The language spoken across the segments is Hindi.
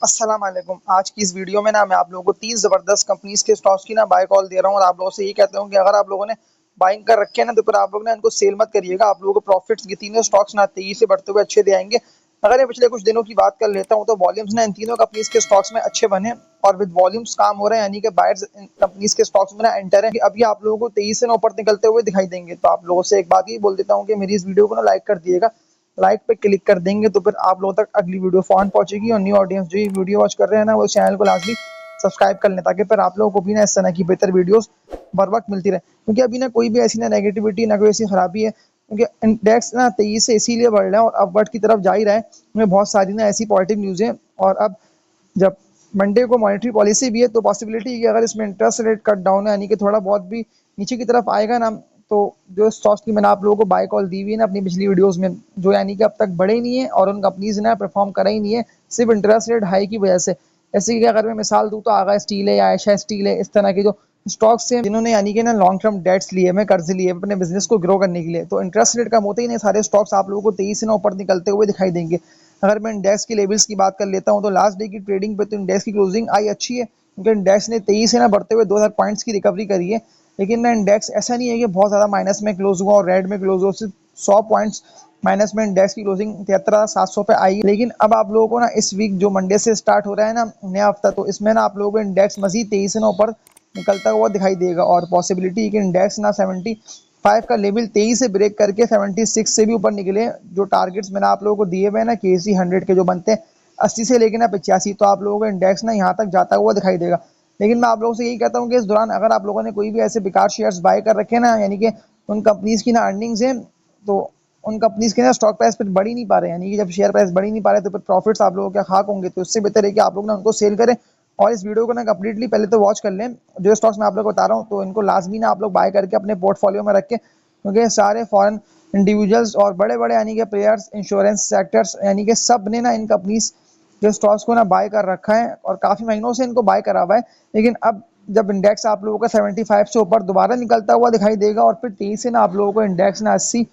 अस्सलाम वालेकुम। आज की इस वीडियो में मैं आप लोगों को 3 ज़बरदस्त कंपनीज़ के स्टॉक्स की बाय कॉल दे रहा हूँ और आप लोगों से ये कहता हूँ कि अगर आप लोगों ने बाइंग कर रखे हैं तो फिर आप लोग इनको सेल मत करिएगा। आप लोगों को प्रॉफिट्स ये तीनों स्टॉक्स तेज़ी से बढ़ते हुए अच्छे दे आएँगे। अगर मैं पिछले कुछ दिनों की बात कर लेता हूँ तो वॉल्यूम्स इन तीनों कंपनीज़ के स्टॉक्स में अच्छे बने और विद वॉल्यूम्स काम हो रहे हैं, यानी कि बायर्स इन कंपनीज़ के स्टॉक्स में एंटर हैं कि अभी आप लोगों को तेज़ी से ऊपर निकलते हुए दिखाई देंगे। तो आप लोगों से एक बात ये बोल देता हूँ कि मेरी इस वीडियो को लाइक कर दिएगा। लाइक पे क्लिक कर देंगे तो फिर आप लोगों तक अगली वीडियो फौरन पहुंचेगी और न्यू ऑडियंस जो ये वीडियो वॉच कर रहे हैं वो चैनल को लाजमी सब्सक्राइब कर लें ताकि फिर आप लोगों को भी इस तरह की बेहतर वीडियोस बर वक्त मिलती रहे, क्योंकि अभी कोई भी ऐसी नेगेटिविटी कोई ऐसी खराबी है, क्योंकि इंडेक्स तेजी से इसीलिए बढ़ रहा है और अपवर्ड की तरफ जा ही रहा है क्योंकि बहुत सारी ऐसी पॉजिटिव न्यूज़ है। और अब जब मंडे को मॉनेटरी पॉलिसी भी है तो पॉसिबिलिटी है कि अगर इसमें इंटरेस्ट रेट कट डाउन है, यानी कि थोड़ा बहुत भी नीचे की तरफ आएगा तो जो स्टॉक्स की मैंने आप लोगों को बाय कॉल दी हुई है अपनी पिछली वीडियोस में, जो यानी कि अब तक बढ़े ही नहीं है और उन कंपनीज ने परफॉर्म करा ही नहीं है सिर्फ इंटरेस्ट रेट हाई की वजह से। जैसे कि अगर मैं मिसाल दूं तो आगा स्टील है या आयशा स्टील है, इस तरह के जो स्टॉक्स हैं जिन्होंने यानी कि लॉन्ग टर्म डेट्स लिए में कर्ज लिए अपने बिजनेस को ग्रो करने के लिए, तो इंटरेस्ट रेट कम होते ही नहीं सारे स्टॉक्स आप लोगों को तेजी से ऊपर निकलते हुए दिखाई देंगे। अगर मैं इंडेक्स की लेवल्स की बात कर लेता हूं तो लास्ट डे की ट्रेडिंग पे तो इंडेक्स की क्लोजिंग आई अच्छी है क्योंकि इंडेक्स ने तेजी से बढ़ते हुए 2000 पॉइंट्स की रिकवरी करी है। लेकिन इंडेक्स ऐसा नहीं है कि बहुत ज़्यादा माइनस में क्लोज हुआ और रेड में क्लोज हुआ, सिर्फ 100 पॉइंट्स माइनस में इंडेक्स की क्लोजिंग 73,700 पे आई। लेकिन अब आप लोगों को इस वीक जो मंडे से स्टार्ट हो रहा है नया हफ्ता, तो इसमें आप लोगों को इंडेक्स मजीद तेजी से ऊपर निकलता हुआ दिखाई देगा और पॉसिबिलिटी कि इंडेक्स 75 का लेवल तेजी से ब्रेक करके 76 से भी ऊपर निकले। जो टारगेट्स मैंने आप लोगों को दिए हुए हैं केसी 100 के जो बनते हैं 80 से लेके 85, तो आप लोगों को इंडेक्स यहाँ तक जाता हुआ दिखाई देगा। लेकिन मैं आप लोगों से यही कहता हूँ कि इस दौरान अगर आप लोगों ने कोई भी ऐसे बेकार शेयर्स बाय कर रखे यानी कि उन कंपनीज की अर्निंग्स हैं, तो उन कंपनीज के स्टॉक प्राइस फिर बढ़ ही नहीं पा रहे, यानी कि जब शेयर प्राइस बढ़ ही नहीं पा रहे तो फिर प्रॉफिट्स आप लोगों के खाक होंगे। तो इससे बेहतर है कि आप लोग उनको सेल करें और इस वीडियो को कंप्लीटली पहले तो वॉच कर लें। जो स्टॉक्स मैं आप लोग को बता रहा हूँ तो इनको लाजमी आप लोग बाय करके अपने पोर्टफोलियो में रखें, क्योंकि सारे फॉरेन इंडिविजुअल्स और बड़े बड़े यानी कि प्लेयर्स, इंश्योरेंस सेक्टर्स, यानी कि सब ने इन कंपनीज जो स्टॉक्स को बाय कर रखा है और काफ़ी महीनों से इनको बाय करा हुआ है। लेकिन अब जब इंडेक्स आप लोगों का 75 से ऊपर दोबारा निकलता हुआ दिखाई देगा और फिर तेजी से आप लोगों को इंडेक्स 80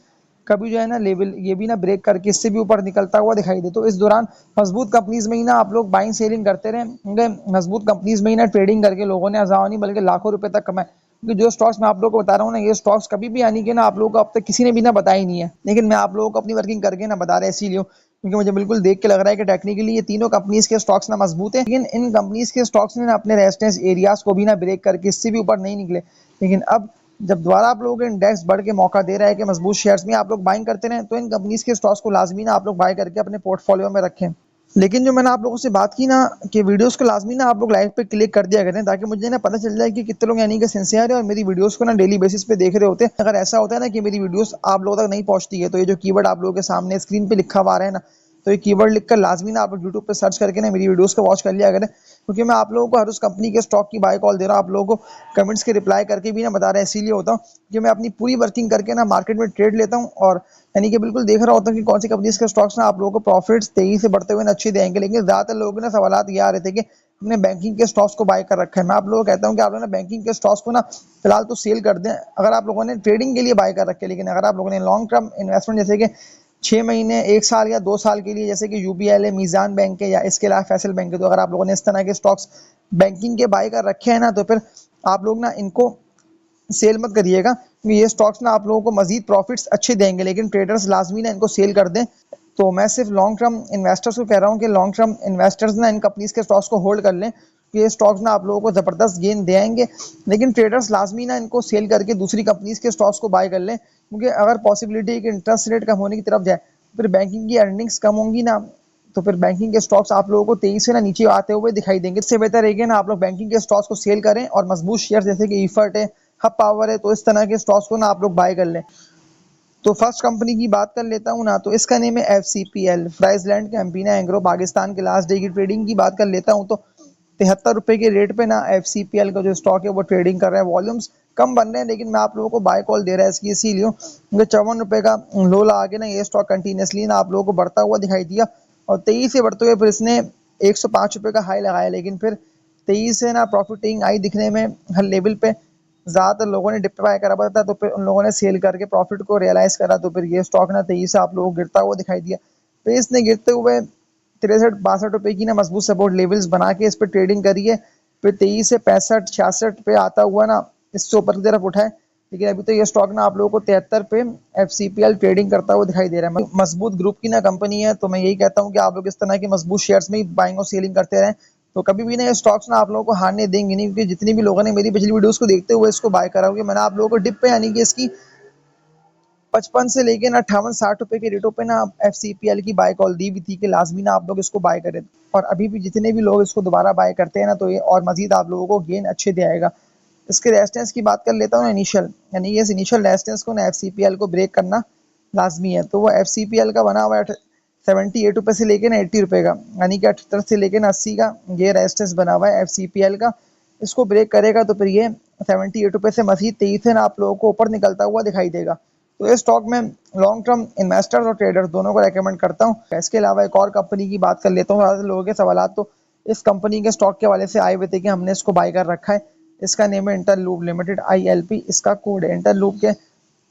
कभी जो है लेवल ये भी ब्रेक करके इससे भी ऊपर निकलता हुआ दिखाई दे, तो इस दौरान मजबूत कंपनीज में ही आप लोग बाइंग सेलिंग करते रहें, क्योंकि मजबूत कंपनीज में ही ट्रेडिंग करके लोगों ने हज़ारों नहीं बल्कि लाखों रुपए तक कमाए। क्योंकि जो स्टॉक्स मैं आप लोगों को बता रहा हूँ ये स्टॉक्स कभी भी यानी कि आप लोगों को अब तक किसी ने भी बताया ही नहीं है, लेकिन मैं आप लोगों को अपनी वर्किंग करके बता रहा है इसीलिए क्योंकि मुझे बिल्कुल देख के लग रहा है कि टेक्निकली ये तीनों कंपनीज के स्टॉक्स मजबूत है। लेकिन इन कंपनीज के स्टॉक्स ने अपने रेजिस्टेंस एरियाज को भी ब्रेक करके इससे भी ऊपर नहीं निकले। लेकिन अब जब दोबारा आप लोगों को इंडेक्स बढ़ के मौका दे रहा है कि मजबूत शेयर्स में आप लोग बाइंग करते रहें, तो इन कंपनीज के स्टॉक्स को लाजमी आप लोग बाय करके अपने पोर्टफोलियो में रखें। लेकिन जो मैंने आप लोगों से बात की कि वीडियोस को लाजमी आप लोग लाइक पे क्लिक कर दिया करें ताकि मुझे पता चल जाए कि कितने लोग यानी कि सिंसियर है और मेरी वीडियोस को डेली बेसिस पे देख रहे होते हैं। अगर ऐसा होता है कि मेरी वीडियोस आप लोगों तक नहीं पहुंचती है तो ये जो कीवर्ड आप लोगों के सामने स्क्रीन पे लिखा हुआ है तो ये कीवर्ड लिखकर लाजमी आप लोग यूट्यूब पे सर्च करके मेरी वीडियोस को वॉच कर लिया करें, क्योंकि मैं आप लोगों को हर उस कंपनी के स्टॉक की बाय कॉल दे रहा हूँ। आप लोगों को कमेंट्स के रिप्लाई करके भी बता रहा है, इसीलिए होता हूँ कि मैं अपनी पूरी वर्किंग करके मार्केट में ट्रेड लेता हूँ और यानी कि बिल्कुल देख रहा होता हूँ कि कौन सी कंपनीज के स्टॉक्स आप लोगों को प्रॉफिट्स तेजी से बढ़ते हुए अच्छे देंगे। लेकिन ज़्यादातर लोगों के सवाल ये आ रहे थे कि हमने बैंकिंग के स्टॉक्स को बाय कर रखा है। मैं आप लोगों को कहता हूँ कि आप लोगों ने बैंकिंग के स्टॉक्स को फिलहाल तो सेल कर दें अगर आप लोगों ने ट्रेडिंग के लिए बाय कर रखे, लेकिन अगर आप लोगों ने लॉन्ग टर्म इन्वेस्टमेंट जैसे कि 6 महीने, 1 साल या 2 साल के लिए, जैसे कि यूबीएल है, मीज़ान बैंक है या इसके अलावा फैसल बैंक है, तो अगर आप लोगों ने इस तरह के स्टॉक्स बैंकिंग के बाय कर रखे हैं तो फिर आप लोग इनको सेल मत करिएगा, क्योंकि ये स्टॉक्स आप लोगों को मजीद प्रॉफिट्स अच्छे देंगे, लेकिन ट्रेडर्स लाजमी इनको सेल कर दें। तो मैं सिर्फ लॉन्ग टर्म इन्वेस्टर्स को कह रहा हूँ कि long term investors in companies के स्टॉक्स को होल्ड कर लें कि ये स्टॉक्स आप लोगों को ज़बरदस्त गेन दे आएंगे। लेकिन ट्रेडर्स लाजमी इनको सेल करके दूसरी कंपनीज के स्टॉक्स को बाय कर लें, क्योंकि अगर पॉसिबिलिटी है कि इंटरेस्ट रेट कम होने की तरफ जाए फिर बैंकिंग की अर्निंग्स कम होंगी तो फिर बैंकिंग के स्टॉक्स आप लोगों को तेजी से नीचे आते हुए दिखाई देंगे। इससे बेहतर है कि आप लोग बैंकिंग के स्टॉक्स को सेल करें और मजबूत शेयर जैसे कि ईफर्ट है, हब पावर है, तो इस तरह के स्टॉक्स को आप लोग बाय कर लें। तो फर्स्ट कंपनी की बात कर लेता हूँ तो इसका नेम है FCPL, फ्राइजलैंड कैंपिना एग्रो, पाकिस्तान के लास्ट डे की ट्रेडिंग की बात कर लेता हूँ तो 73 रुपये के रेट पे FCPL का जो स्टॉक है वो ट्रेडिंग कर रहा है। वॉल्यूम्स कम बन रहे हैं लेकिन मैं आप लोगों को बाय कॉल दे रहा है इसकी इसीलिए क्योंकि 54 रुपये का लो लगा के ये स्टॉक कंटिन्यूसली आप लोगों को बढ़ता हुआ दिखाई दिया और 23 से बढ़ते हुए फिर इसने 105 रुपये का हाई लगाया, लेकिन फिर 23 से प्रॉफिटिंग आई दिखने में हर लेवल पे ज़्यादातर लोगों ने डिप्लॉय करा हुआ था, तो फिर उन लोगों ने सेल करके प्रॉफिट को रियलाइज़ करा, तो फिर ये स्टॉक तेजी से आप लोगों को गिरता हुआ दिखाई दिया। तो इसने गिरते हुए 63-62 की ना मजबूत सपोर्ट लेवल्स बना के इस पर ट्रेडिंग करिए। फिर 23 से 65-66 पे आता हुआ ना इससे ऊपर की तरफ उठाए। लेकिन अभी तो ये स्टॉक ना आप लोगों को 73 पे FCPL ट्रेडिंग करता हुआ दिखाई दे रहा है। मजबूत ग्रुप की ना कंपनी है, तो मैं यही कहता हूँ कि आप लोग इस तरह के मजबूत शेयर्स में ही बाइंग और सेलिंग करते रहें। तो कभी भी ना ये स्टॉक्स ना आप लोगों को हारने देंगे नहीं, क्योंकि जितने भी लोगों ने मेरी पिछली वीडियोस को देखते हुए इसको बाय करा होगा, मैंने आप लोगों को डिप पे यानी कि इसकी 55 से लेके ना 58-60 रुपए के रेटों पे ना FCPL की बाय कॉल दी हुई थी कि लाजमी ना आप लोग इसको बाय करें। और अभी भी जितने भी लोग इसको दोबारा बाय करते हैं ना, तो ये और मजीद आप लोगों को गेन अच्छे दे आएगा। इसके रेजिस्टेंस की बात कर लेता हूँ इनिशियल, यानी ये इनिशियल रेजिस्टेंस को ना FCPL को ब्रेक करना लाजमी है। तो वो FCPL का बना हुआ है 78 रुपए से लेके ना 80 रुपए का, यानी कि 78 से लेके ना 80 का ये रेजिस्टेंस बना हुआ है FCPL का। इसको ब्रेक करेगा तो फिर ये 78 रुपए से मजीद 23 से ना आप लोगों को ऊपर निकलता हुआ दिखाई देगा। तो ये स्टॉक में लॉन्ग टर्म इन्वेस्टर्स और ट्रेडर्स दोनों को रेकमेंड करता हूँ। इसके अलावा एक और कंपनी की बात कर लेता हूँ। ज़्यादातर लोगों के सवाल तो इस कंपनी के स्टॉक के हवाले से आए हुए थे कि हमने इसको बाय कर रखा है। इसका नेम है इंटरलूप लिमिटेड, ILP इसका कोड है। इंटरलूप के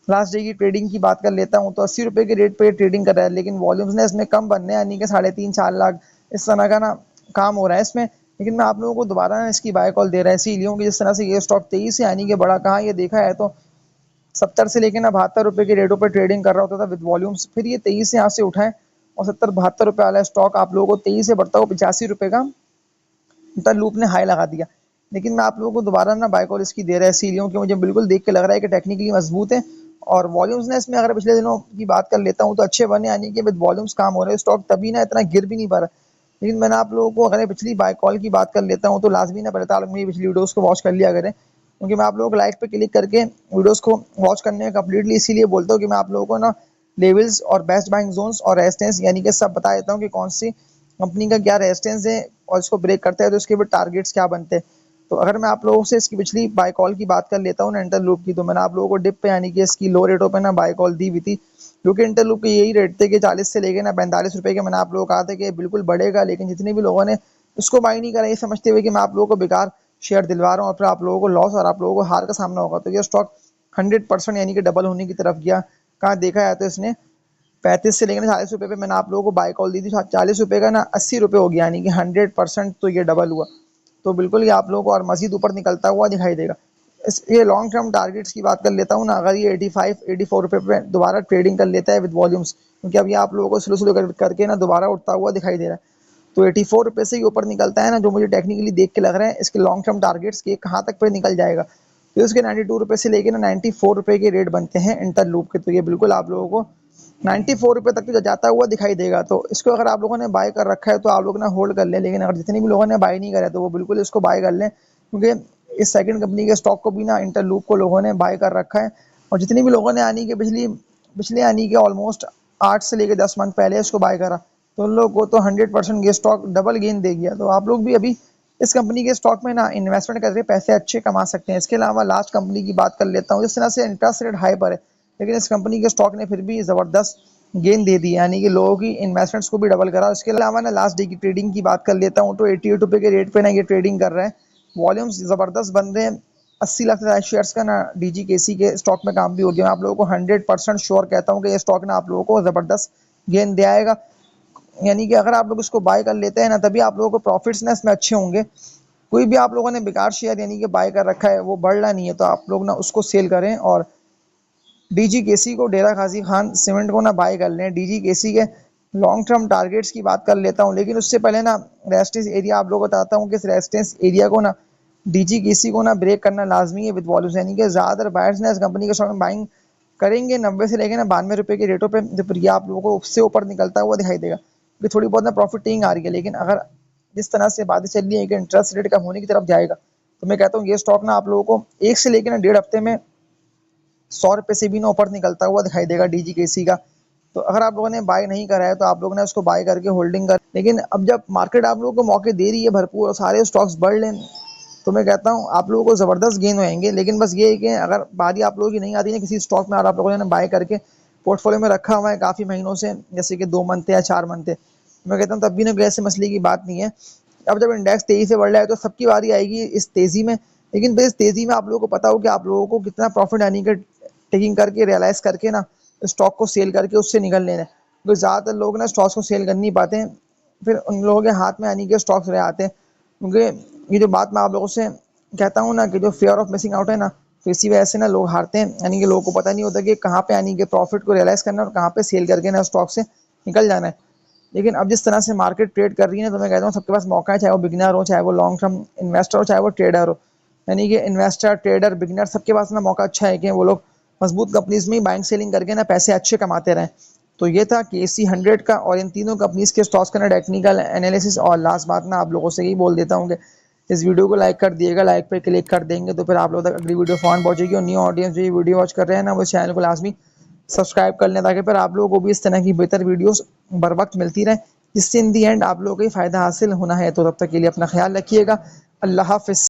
लास्ट डे की ट्रेडिंग की बात कर लेता हूँ तो 80 रुपए के रेट पे ट्रेडिंग कर रहा है, लेकिन वॉल्यूम्स ने इसमें कम बनने, यानी कि 3.5-4 लाख इस तरह का ना काम हो रहा है इसमें। लेकिन मैं आप लोगों को दोबारा ना इसकी बाय कॉल दे रहा है इसीलिए कि जिस तरह से ये स्टॉक 23 से यानी कि बड़ा कहाँ ये देखा है तो 70 से लेकर ना 72 रुपए के रेटों पर ट्रेडिंग कर रहा होता था विद वॉल्यूम्स। फिर ये 23 से यहाँ से उठाए और 70-72 रुपए वाला स्टॉक आप लोगों को 23 से बढ़ता हुआ 85 रुपए का इंटरलूप ने हाई लगा दिया। लेकिन मैं आप लोगों को दोबारा ना बाय कॉल इसकी दे रहा है इसीलिए कि मुझे बिल्कुल देख के लग रहा है कि टेक्निकली मजबूत है। और वॉल्यूम्स ने इसमें अगर पिछले दिनों की बात कर लेता हूँ तो अच्छे बने, यानी कि विद वॉल्यूम्स काम हो रहे हैं स्टॉक, तभी ना इतना गिर भी नहीं पा रहा। लेकिन मैंने आप लोगों को अगर पिछली बाय कॉल की बात कर लेता हूँ तो लाजमी ना पड़ता मेरी पिछली वीडियोस को वॉच कर लिया करें, क्योंकि मैं आप लोगों को लाइक पे क्लिक करके वीडियोस को वॉच करने में कम्प्लीटली इसीलिए बोलता हूँ कि मैं आप लोगों को ना लेवल्स और बेस्ट बाइंग जोन्स और रेजिस्टेंस यानी कि सब बता देता हूँ कि कौन सी कंपनी का क्या रेजिस्टेंस है और इसको ब्रेक करता है तो इसके भी टारगेट्स क्या बनते हैं। तो अगर मैं आप लोगों से इसकी पिछली बाय कॉल की बात कर लेता हूँ ना इंटरलूप की, तो मैंने आप लोगों को डिप पे यानी कि इसकी लो रेटों पे ना बाय कॉल दी हुई थी, क्योंकि इंटरलूप के यही रेट थे कि 40 से लेके ना 45 रुपए के। मैंने आप लोगों को कहा था कि बिल्कुल बढ़ेगा, लेकिन जितने भी लोगों ने उसको बाय नहीं करा ये समझते हुए कि मैं आप लोगों को बेकार शेयर दिलवा रहा हूँ और फिर आप लोगों को लॉस और आप लोगों को हार का सामना होगा, तो ये स्टॉक 100% यानी कि डबल होने की तरफ गया। कहाँ देखा है तो इसने 35 से लेकर 40 रुपए पे मैंने आप लोगों को बाय कॉल दी थी, 40 रुपए का ना 80 रुपए हो गया, यानी कि 100% तो ये डबल हुआ। तो बिल्कुल ये आप लोगों को और मजीद ऊपर निकलता हुआ दिखाई देगा। ये लॉन्ग टर्म टारगेट्स की बात कर लेता हूँ ना, अगर ये 85-84 रुपए पे दोबारा ट्रेडिंग कर लेता है विद वॉल्यूम्स, क्योंकि अब ये आप लोगों को स्लो स्लो करके ना दोबारा उठता हुआ दिखाई दे रहा है, तो 84 रुपए से ही ऊपर निकलता है ना, जो मुझे टेक्निकली देख के लग रहा है इसके लॉन्ग टर्म टारगेट्स के कहाँ तक पे निकल जाएगा। तो इसके 92 रुपए से लेके ना 94 रुपए के रेट बनते हैं इंटरलूप के, तो ये बिल्कुल आप लोगों को 94 रुपए तक तो जाता हुआ दिखाई देगा। तो इसको अगर आप लोगों ने बाय कर रखा है तो आप लोग ना होल्ड कर लें, लेकिन अगर जितने भी लोगों ने बाय नहीं करा है तो वो बिल्कुल इसको बाय कर लें, क्योंकि इस सेकंड कंपनी के स्टॉक को भी ना इंटरलूप को लोगों ने बाय कर रखा है। और जितने भी लोगों ने आने के पिछले आने के ऑलमोस्ट 8 से लेकर 10 मंथ पहले इसको बाय करा, तो उन लोगों को तो 100% ये स्टॉक डबल गेन दे गया। तो आप लोग भी अभी इस कंपनी के स्टॉक में ना इन्वेस्टमेंट करके पैसे अच्छे कमा सकते हैं। इसके अलावा लास्ट कंपनी की बात कर लेता हूँ, जिस तरह से इंटरेस्ट रेट हाई पर है, लेकिन इस कंपनी के स्टॉक ने फिर भी ज़बरदस्त गेन दे दी, यानी कि लोगों की इन्वेस्टमेंट्स को भी डबल करा। इसके अलावा ना लास्ट डे की ट्रेडिंग की बात कर लेता हूँ तो 88 रुपए के रेट पे ना ये ट्रेडिंग कर रहा है। वॉल्यूम्स ज़बरदस्त बन रहे हैं, 80 लाख से ज़्यादा शेयर्स का ना DGKC के स्टॉक में काम भी हो गया। मैं आप लोगों को 100% श्योर कहता हूँ कि ये स्टॉक ना आप लोगों को ज़बरदस्त गेन दे आएगा, यानी कि अगर आप लोग इसको बाय कर लेते हैं ना तभी आप लोगों को प्रॉफिट्स ना इसमें अच्छे होंगे। कोई भी आप लोगों ने बेकार शेयर यानी कि बाय कर रखा है वो बढ़ रहा नहीं है, तो आप लोग ना उसको सेल करें और DGKC को, डेरा गाजी खान सीमेंट को ना बाय कर लें। DGKC के लॉन्ग टर्म टारगेट्स की बात कर लेता हूँ, लेकिन उससे पहले ना रेजिस्टेंस एरिया आप लोगों को बताता हूँ कि इस रेजिस्टेंस एरिया को ना DGKC को ना ब्रेक करना लाजमी है विद वॉल्यूम्स, यानी कि ज़्यादातर बायर्स ने इस कंपनी के स्टॉक में बाइंग करेंगे 90 से लेकर ना 92 रुपए के रेटों पे, तो फिर ये आप लोगों को उससे ऊपर निकलता हुआ दिखाई देगा, क्योंकि थोड़ी बहुत ना प्रॉफिट टेकिंग आ रही है। लेकिन अगर जिस तरह से बातें चल रही है कि इंटरेस्ट रेट कम होने की तरफ जाएगा, तो मैं कहता हूँ ये स्टॉक ना आप लोगों को 1 से लेकर ना 1.5 हफ्ते में 100 रुपए से भी ना ऊपर निकलता हुआ दिखाई देगा DGKC का। तो अगर आप लोगों ने बाय नहीं करा है तो आप लोगों ने उसको बाय करके होल्डिंग कर, लेकिन अब जब मार्केट आप लोगों को मौके दे रही है भरपूर और सारे स्टॉक्स बढ़ लें, तो मैं कहता हूँ आप लोगों को ज़बरदस्त गेन होएंगे। लेकिन बस ये है कि अगर बारी आप लोगों की नहीं आती ना किसी स्टॉक में और आप लोगों ने बाय करके पोर्टफोलियो में रखा हुआ है काफ़ी महीनों से, जैसे कि 2 मंथ या 4 मंथ है, मैं कहता हूँ तब भी ना कोई ऐसे मसले की बात नहीं है। अब जब इंडेक्स तेजी से बढ़ रहा है तो सबकी बारी आएगी इस तेज़ी में, लेकिन फिर इस तेज़ी में आप लोगों को पता हो कि आप लोगों को कितना प्रॉफिट यानी कि टेकिंग करके रियलाइज करके ना स्टॉक को सेल करके उससे निकल लेना है, क्योंकि ज़्यादातर लोग ना स्टॉक्स को सेल कर नहीं पाते हैं। फिर उन लोगों के हाथ में यानी कि स्टॉक्स रह आते हैं। क्योंकि ये जो बात मैं आप लोगों से कहता हूँ ना कि जो फियर ऑफ मिसिंग आउट है ना, तो इसी वजह से ना लोग हारते हैं। यानी कि लोगों को पता नहीं होता कि कहाँ पे यानी कि प्रॉफिट को रियलाइज़ करना है और कहाँ पे सेल करके ना स्टॉक से निकल जाना है। लेकिन अब जिस तरह से मार्केट ट्रेड कर रही है ना, तो मैं कहता हूँ सबके पास मौका है, चाहे वो बिगिनर हो, चाहे वो लॉन्ग टर्म इन्वेस्टर हो, चाहे वो ट्रेडर हो। यानी कि इन्वेस्टर, ट्रेडर, बिगिनर सबके पास ना मौका अच्छा है कि वो लोग मजबूत कंपनीज में ही बाइंग सेलिंग करके ना पैसे अच्छे कमाते रहें। तो ये था केसी 100 का और इन तीनों कंपनीज के स्टॉक्स का ना टेक्निकल एनालिसिस। और लास्ट बात ना आप लोगों से यही बोल देता हूँ कि इस वीडियो को लाइक कर दिएगा, लाइक पे क्लिक कर देंगे तो फिर आप लोगों तक अगली वीडियो फौरन पहुंचेगी। और न्यू ऑडियंस जो ये वीडियो वॉच कर रहे हैं ना, वो चैनल को लाजमी सब्सक्राइब कर लें, ताकि फिर आप लोगों को भी इस तरह की बेहतर वीडियोस बर वक्त मिलती रहे, जिससे इन दी एंड आप लोगों को ही फ़ायदा हासिल होना है। तो तब तक के लिए अपना ख्याल रखिएगा। अल्लाह हाफ़िज़।